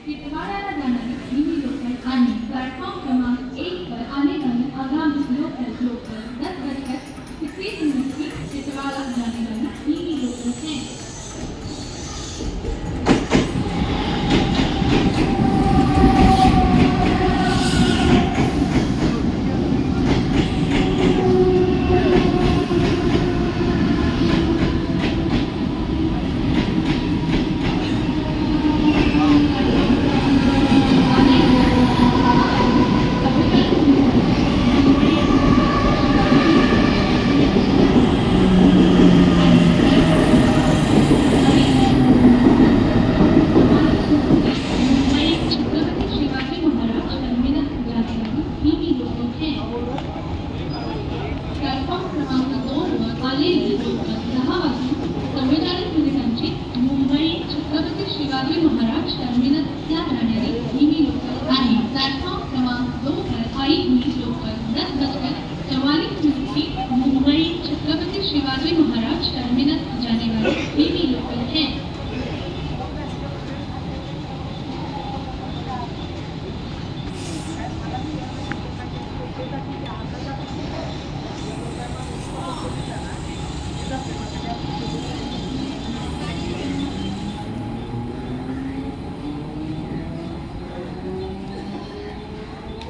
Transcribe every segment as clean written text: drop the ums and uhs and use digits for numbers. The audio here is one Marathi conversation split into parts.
टिटवाळ्याला जाणारी धीमी लोकल आणि प्लेटफॉर्म क्रमांक 1 पर आने वाली आगामी लोकल 10:31 की टिटवाला जाने वाली धीमी लोकल है। शिवाजी महाराज टर्मिनस या जाणारी धीमी लोकल आहे। प्लॅटफॉर्म क्रमांक 2 पर आई हुई लोकल 10:44 की मुंबई छत्रपति शिवाजी महाराज टर्मिनस जाने वाली धीमी लोकल है।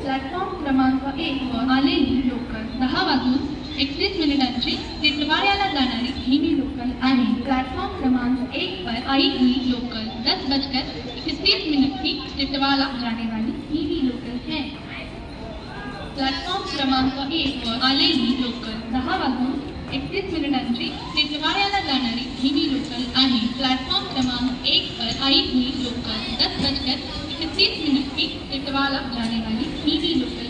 प्लॅटफॉर्म क्रमांक 1 वर आलेली लोकल 10:31 टिटवाळ्याला जाणारी धीमी लोकल आहे। प्लॅटफॉर्म क्रमांक 1 पर आई हुई लोकल 10:31 की टिटवाला जाने वाली धीमी लोकल है। प्लॅटफॉर्म क्रमांक 1 वर आलेली लोकल 10:31 टिटवाळ्याला जाणारी धीमी लोकल आहे। प्लॅटफॉर्म क्रमांक 1 पर आई हुई लोकल 10:31 की टिटवाला जाने वाली धीमी लोकल